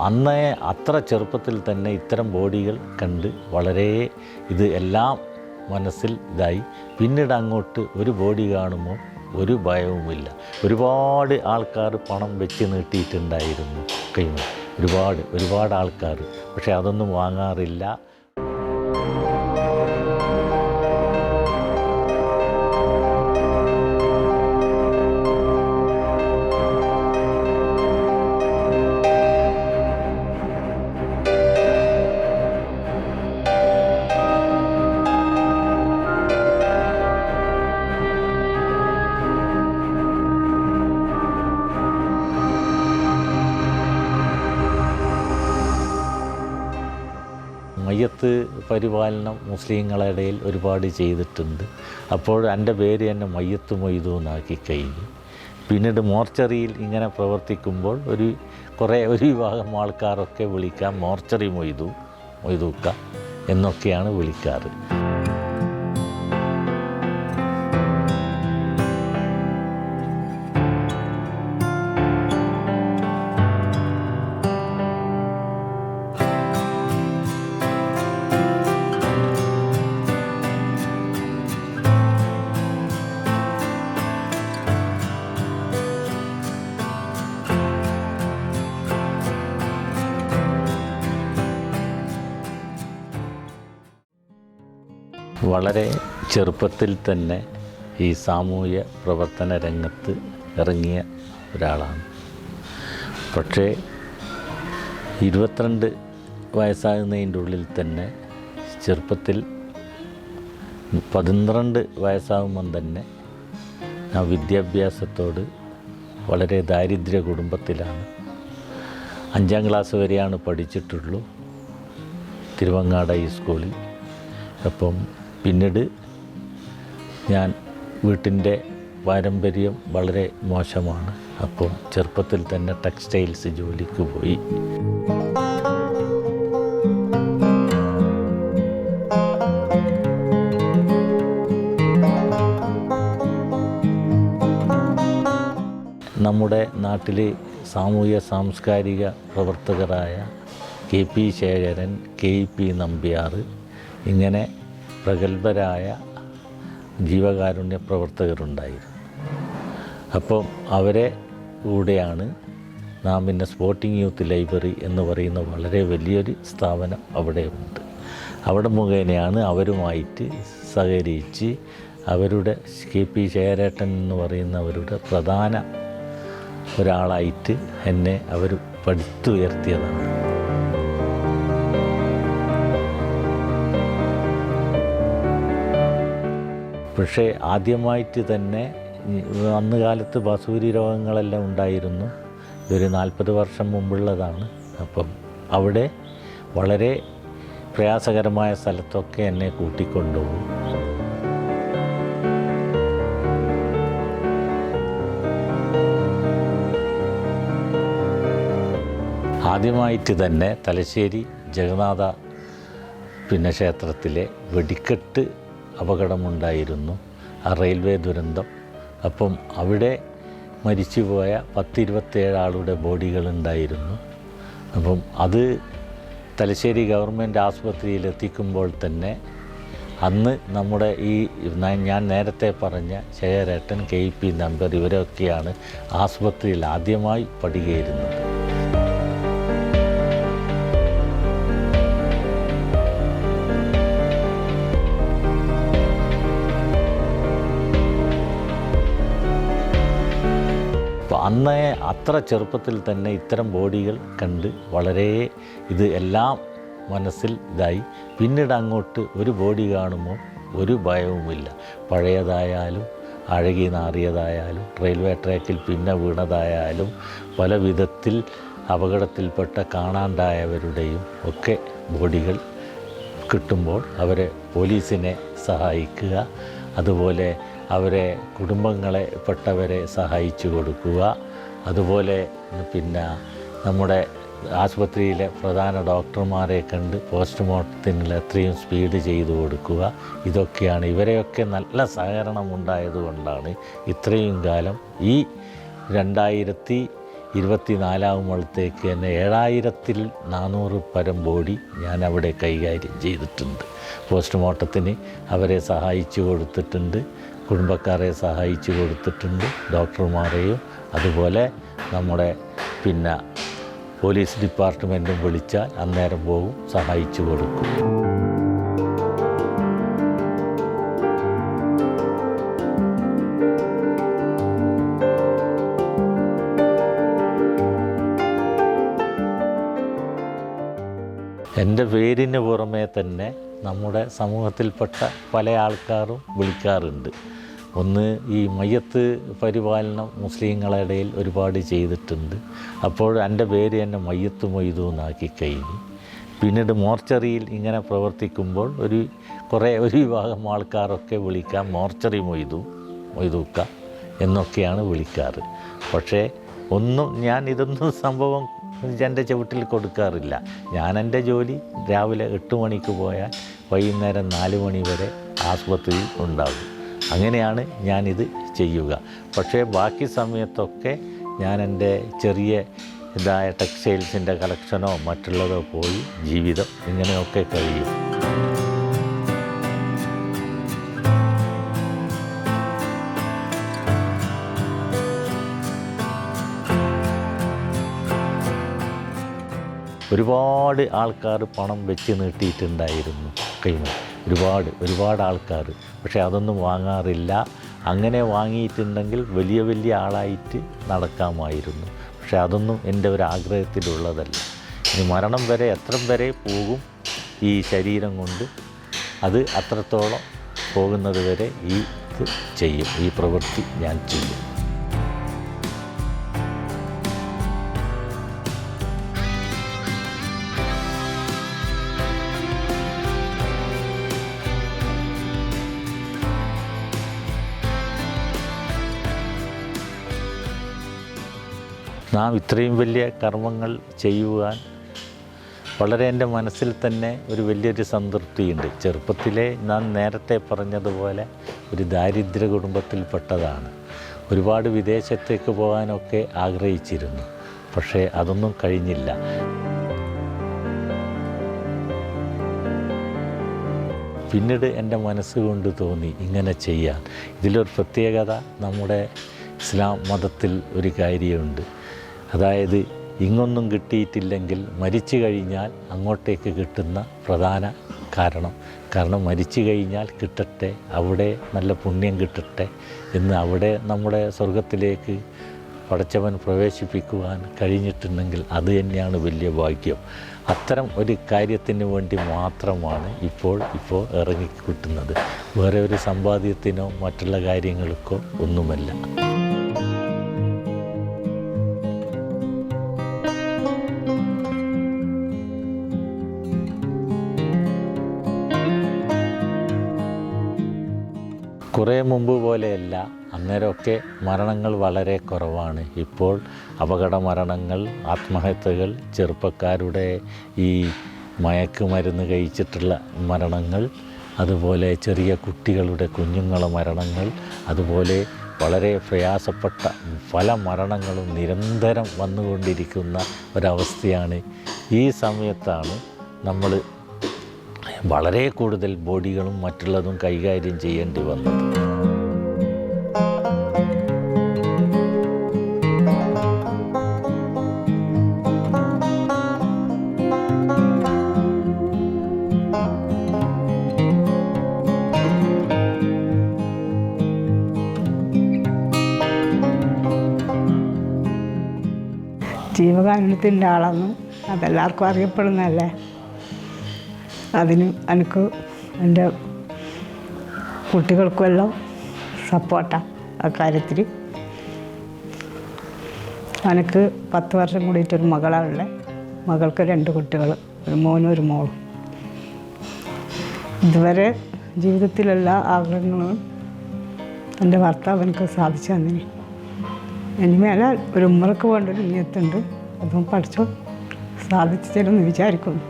അന്നേ അത്ര ചെറുപ്പത്തിൽ തന്നെ ഇത്തരം ബോഡികൾ കണ്ട് വളരെ ഇത് എല്ലാം മനസ്സിൽ ഇതായി. പിന്നീട് അങ്ങോട്ട് ഒരു ബോഡി കാണുമ്പോൾ ഒരു ഭയവുമില്ല. ഒരുപാട് ആൾക്കാർ പണം വെച്ച് നീട്ടിയിട്ടുണ്ടായിരുന്നു കൈമ, ഒരുപാട് ആൾക്കാർ. പക്ഷേ അതൊന്നും വാങ്ങാറില്ല. മയ്യത്ത് പരിപാലനം മുസ്ലിങ്ങളുടെ ഇടയിൽ ഒരുപാട് ചെയ്തിട്ടുണ്ട്. അപ്പോൾ എൻ്റെ പേര് തന്നെ മയ്യത്ത് മൊയ്തു എന്നാക്കി കഴിഞ്ഞു. പിന്നീട് മോർച്ചറിയിൽ ഇങ്ങനെ പ്രവർത്തിക്കുമ്പോൾ ഒരു വിഭാഗം ആൾക്കാരൊക്കെ വിളിക്കാം മോർച്ചറി മൊയ്തൂക്ക എന്നൊക്കെയാണ് വിളിക്കാറ്. വളരെ ചെറുപ്പത്തിൽ തന്നെ ഈ സാമൂഹ്യ പ്രവർത്തന രംഗത്ത് ഇറങ്ങിയ ഒരാളാണ്. പക്ഷേ 22 വയസ്സാകുന്നതിൻ്റെ ഉള്ളിൽ തന്നെ ചെറുപ്പത്തിൽ 12 വയസ്സാകുമ്പം തന്നെ ഞാൻ വിദ്യാഭ്യാസത്തോട് വളരെ ദാരിദ്ര്യ കുടുംബത്തിലാണ്. 5ാം ക്ലാസ് വരെയാണ് പഠിച്ചിട്ടുള്ളൂ തിരുവങ്ങാട് ഹൈസ്കൂളിൽ. അപ്പം പിന്നീട് ഞാൻ വീട്ടിൻ്റെ പാരമ്പര്യം വളരെ മോശമാണ്. അപ്പം ചെറുപ്പത്തിൽ തന്നെ ടെക്സ്റ്റൈൽസ് ജോലിക്ക് പോയി. നമ്മുടെ നാട്ടിലെ സാമൂഹ്യ സാംസ്കാരിക പ്രവർത്തകരായ KP ശേഖരൻ, KP നമ്പ്യാർ, ഇങ്ങനെ പ്രഗത്ഭരായ ജീവകാരുണ്യ പ്രവർത്തകരുണ്ടായിരുന്നു. അപ്പം അവരെ കൂടെയാണ് നാം പിന്നെ സ്പോർട്ടിംഗ് യൂത്ത് ലൈബ്രറി എന്ന് പറയുന്ന വളരെ വലിയൊരു സ്ഥാപനം അവിടെ ഉണ്ട്. അവിടെ മുഖേനയാണ് അവരുമായിട്ട് സഹകരിച്ച് അവരുടെ KP ശേഖരേട്ടൻ എന്ന് പറയുന്നവരുടെ പ്രധാന ഒരാളായിട്ട് എന്നെ അവർ പടുത്തുയർത്തിയതാണ്. പക്ഷേ ആദ്യമായിട്ട് തന്നെ അന്ന് കാലത്ത് വസൂരി രോഗങ്ങളെല്ലാം ഉണ്ടായിരുന്നു. ഇതൊരു 40 വർഷം മുമ്പുള്ളതാണ്. അപ്പം അവിടെ വളരെ പ്രയാസകരമായ സ്ഥലത്തൊക്കെ എന്നെ കൂട്ടിക്കൊണ്ടുപോകും. ആദ്യമായിട്ട് തന്നെ തലശ്ശേരി ജഗന്നാഥ ക്ഷേത്രത്തിലെ വെടിക്കെട്ട് അപകടമുണ്ടായിരുന്നു, ആ റെയിൽവേ ദുരന്തം. അപ്പം അവിടെ മരിച്ചുപോയ 10-27 ആളുടെ ബോഡികളുണ്ടായിരുന്നു. അപ്പം അത് തലശ്ശേരി ഗവൺമെൻറ് ആശുപത്രിയിൽ എത്തിക്കുമ്പോൾ തന്നെ അന്ന് നമ്മുടെ ഈ ഞാൻ നേരത്തെ പറഞ്ഞ ശേഖരേട്ടൻ, KP നമ്പ്യാർ ഇവരൊക്കെയാണ് ആശുപത്രിയിൽ ആദ്യമായി പടികേറുന്നത്. അന്നേ അത്ര ചെറുപ്പത്തിൽ തന്നെ ഇത്തരം ബോഡികൾ കണ്ട് വളരെ ഇത് എല്ലാം മനസ്സിൽ ഇതായി. പിന്നീട് അങ്ങോട്ട് ഒരു ബോഡി കാണുമ്പോൾ ഒരു ഭയവുമില്ല. പഴയതായാലും അഴകി നാറിയതായാലും റെയിൽവേ ട്രാക്കിൽ പിന്നെ വീണതായാലും പല വിധത്തിൽ അപകടത്തിൽപ്പെട്ട കാണാണ്ടായവരുടെയും ഒക്കെ ബോഡികൾ കിട്ടുമ്പോൾ അവരെ പോലീസിനെ സഹായിക്കുക, അതുപോലെ അവരെ കുടുംബങ്ങളെ പെട്ടവരെ സഹായിച്ചു കൊടുക്കുക, അതുപോലെ പിന്നെ നമ്മുടെ ആശുപത്രിയിലെ പ്രധാന ഡോക്ടർമാരെ കണ്ട് പോസ്റ്റ്മോർട്ടത്തിന് എത്രയും സ്പീഡ് ചെയ്തു കൊടുക്കുക. ഇതൊക്കെയാണ്. ഇവരെയൊക്കെ നല്ല സഹകരണം ഉണ്ടായതുകൊണ്ടാണ് ഇത്രയും കാലം ഈ 24 തന്നെ 7400 പരം ബോഡി ഞാൻ അവിടെ കൈകാര്യം ചെയ്തിട്ടുണ്ട്. പോസ്റ്റ്മോർട്ടത്തിന് അവരെ സഹായിച്ചു കൊടുത്തിട്ടുണ്ട്, കുടുംബക്കാരെ സഹായിച്ചു കൊടുത്തിട്ടുണ്ട്, ഡോക്ടർമാരെയും അതുപോലെ നമ്മുടെ പോലീസ് ഡിപ്പാർട്ട്മെൻറ്റും വിളിച്ചാൽ അന്നേരം പോകും, സഹായിച്ചു കൊടുക്കും. എൻ്റെ പേരിന് പുറമേ തന്നെ നമ്മുടെ സമൂഹത്തിൽപ്പെട്ട പല ആൾക്കാരും വിളിക്കാറുണ്ട്. ഒന്ന്, ഈ മയ്യത്ത് പരിപാലനം മുസ്ലിങ്ങളുടെ ഇടയിൽ ഒരുപാട് ചെയ്തിട്ടുണ്ട്. അപ്പോൾ എൻ്റെ പേര് തന്നെ മയ്യത്ത് മൊയ്തു എന്നാക്കി കഴിഞ്ഞു. പിന്നീട് മോർച്ചറിയിൽ ഇങ്ങനെ പ്രവർത്തിക്കുമ്പോൾ ഒരു വിഭാഗം ആൾക്കാരൊക്കെ വിളിക്കാം മോർച്ചറി മൊയ്തൂക്ക എന്നൊക്കെയാണ് വിളിക്കാറ്. പക്ഷേ ഇതൊന്നും സംഭവം എൻ്റെ ചവിട്ടിൽ കൊടുക്കാറില്ല. ഞാൻ എൻ്റെ ജോലി രാവിലെ 8 മണിക്ക് പോയാൽ വൈകുന്നേരം 4 മണി വരെ ആസ്പത്രിയിൽ ഉണ്ടാകും. അങ്ങനെയാണ് ഞാനിത് ചെയ്യുക. പക്ഷേ ബാക്കി സമയത്തൊക്കെ ഞാൻ എൻ്റെ ചെറിയ ടെക്സ്റ്റൈൽസിൻ്റെ കളക്ഷനോ മറ്റുള്ളതോ പോയി ജീവിതം ഇങ്ങനെയൊക്കെ കഴിയും. ഒരുപാട് ആൾക്കാർ പണം വെച്ച് നീട്ടിയിട്ടുണ്ടായിരുന്നു കൈമൽ, ഒരുപാട് ആൾക്കാർ. പക്ഷേ അതൊന്നും വാങ്ങാറില്ല. അങ്ങനെ വാങ്ങിയിട്ടുണ്ടെങ്കിൽ വലിയ ആളായിട്ട് നടക്കാമായിരുന്നു. പക്ഷേ അതൊന്നും എൻ്റെ ഒരു ആഗ്രഹത്തിലുള്ളതല്ല. ഇനി മരണം വരെ എത്ര വരെ പോകും ഈ ശരീരം കൊണ്ട്, അത് അത്രത്തോളം പോകുന്നത് വരെ ഈ പ്രവൃത്തി ഞാൻ ചെയ്യും. നാം ഇത്രയും വലിയ കർമ്മങ്ങൾ ചെയ്യുവാൻ വളരെ എൻ്റെ മനസ്സിൽ തന്നെ വലിയൊരു സംതൃപ്തിയുണ്ട്. ചെറുപ്പത്തിലെ ഞാൻ നേരത്തെ പറഞ്ഞതുപോലെ ഒരു ദാരിദ്ര്യ കുടുംബത്തിൽപ്പെട്ടതാണ്. ഒരുപാട് വിദേശത്തേക്ക് പോകാനൊക്കെ ആഗ്രഹിച്ചിരുന്നു. പക്ഷേ അതൊന്നും കഴിഞ്ഞില്ല. പിന്നീട് എൻ്റെ മനസ്സുകൊണ്ട് തോന്നി ഇങ്ങനെ ചെയ്യാൻ. ഇതിലൊരു പ്രത്യേകത നമ്മുടെ ഇസ്ലാം മതത്തിൽ ഒരു കാര്യമുണ്ട്. അതായത് ഇങ്ങൊന്നും കിട്ടിയിട്ടില്ലെങ്കിൽ മരിച്ചു കഴിഞ്ഞാൽ അങ്ങോട്ടേക്ക് കിട്ടുന്ന പ്രധാന കാരണം മരിച്ചു കഴിഞ്ഞാൽ കിട്ടട്ടെ, അവിടെ നല്ല പുണ്യം കിട്ടട്ടെ എന്ന്, അവിടെ നമ്മുടെ സ്വർഗത്തിലേക്ക് പടച്ചവൻ പ്രവേശിപ്പിക്കുവാൻ കഴിഞ്ഞിട്ടുണ്ടെങ്കിൽ അത് തന്നെയാണ് വലിയ ഭാഗ്യം. അത്തരം ഒരു കാര്യത്തിന് വേണ്ടി മാത്രമാണ് ഇപ്പോൾ ഇറങ്ങിക്കിട്ടുന്നത്. വേറെ ഒരു സമ്പാദ്യത്തിനോ മറ്റുള്ള കാര്യങ്ങൾക്കോ ഒന്നുമല്ല. കുറേ മുമ്പ് പോലെയല്ല, അന്നേരമൊക്കെ മരണങ്ങൾ വളരെ കുറവാണ്. ഇപ്പോൾ അപകട മരണങ്ങൾ, ആത്മഹത്യകൾ, ചെറുപ്പക്കാരുടെ ഈ മയക്കുമരുന്ന് കഴിച്ചിട്ടുള്ള മരണങ്ങൾ, അതുപോലെ ചെറിയ കുഞ്ഞുങ്ങളെ മരണങ്ങൾ, അതുപോലെ വളരെ പ്രയാസപ്പെട്ട പല മരണങ്ങളും നിരന്തരം വന്നുകൊണ്ടിരിക്കുന്ന ഒരവസ്ഥയാണ്. ഈ സമയത്താണ് നമ്മൾ വളരെ കൂടുതൽ ബോഡികളും മറ്റുള്ളതും കൈകാര്യം ചെയ്യേണ്ടി വന്നത്. ജീവകാരുണ്യത്തിൻ്റെ ആളെന്നും അതെല്ലാവർക്കും അറിയപ്പെടുന്നതല്ലേ. അതിന് എനിക്ക് എൻ്റെ കുട്ടികൾക്കുമെല്ലാം സപ്പോർട്ടാണ് ആ കാര്യത്തിൽ. എനിക്ക് 10 വർഷം കൂടിയിട്ടൊരു മകളാണുള്ളത്. മകൾക്ക് 2 കുട്ടികൾ, ഒരു മോനും ഒരു മോളും. ഇതുവരെ ജീവിതത്തിലെല്ലാ ആഗ്രഹങ്ങളും എൻ്റെ ഭർത്താവ് എനിക്ക് സാധിച്ചു തന്നിന്. ഇനിമേലെ ഒരു ഉമ്മറക്ക് വേണ്ടൊരു നിയത്തുണ്ട്, അതും പഠിച്ചോ സാധിച്ചു തരുമെന്ന് വിചാരിക്കുന്നു.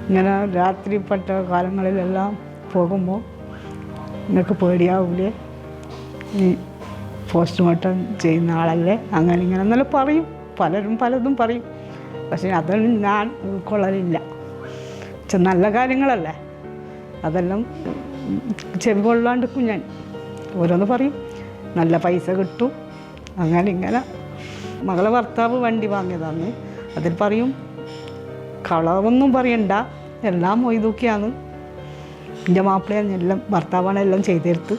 ഇങ്ങനെ രാത്രിപ്പെട്ട കാലങ്ങളിലെല്ലാം പോകുമ്പോൾ നിങ്ങൾക്ക് പേടിയാവൂലേ, നീ പോസ്റ്റ്മോർട്ടം ചെയ്യുന്ന ആളല്ലേ, അങ്ങനെ ഇങ്ങനെ എന്നെല്ലാം പറയും. പലരും പലതും പറയും. പക്ഷേ അതൊന്നും ഞാൻ ഉൾക്കൊള്ളലില്ല. നല്ല കാര്യങ്ങളല്ലേ, അതെല്ലാം ചെവി കൊള്ളാണ്ടിരിക്കും ഞാൻ. ഓരോന്ന് പറയും, നല്ല പൈസ കിട്ടും, അങ്ങനെ ഇങ്ങനെ. മകളെ ഭർത്താവ് വണ്ടി വാങ്ങിയതാണ്. അതിൽ പറയും കളവൊന്നും പറയണ്ട, എല്ലാം മൊയ്തൂക്കിയാണ്. എൻ്റെ മാപ്പിളയാണ് എല്ലാം, ഭർത്താവാണ് എല്ലാം ചെയ്തെടുത്ത്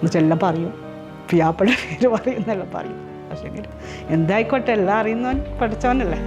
എന്നെല്ലാം പറയും. പിയാപ്പയുടെ പേര് പറയുന്നെല്ലാം പറയും. പക്ഷേ എന്തായിക്കോട്ടെ, എല്ലാം അറിയുന്നവൻ പഠിച്ചവനല്ലേ.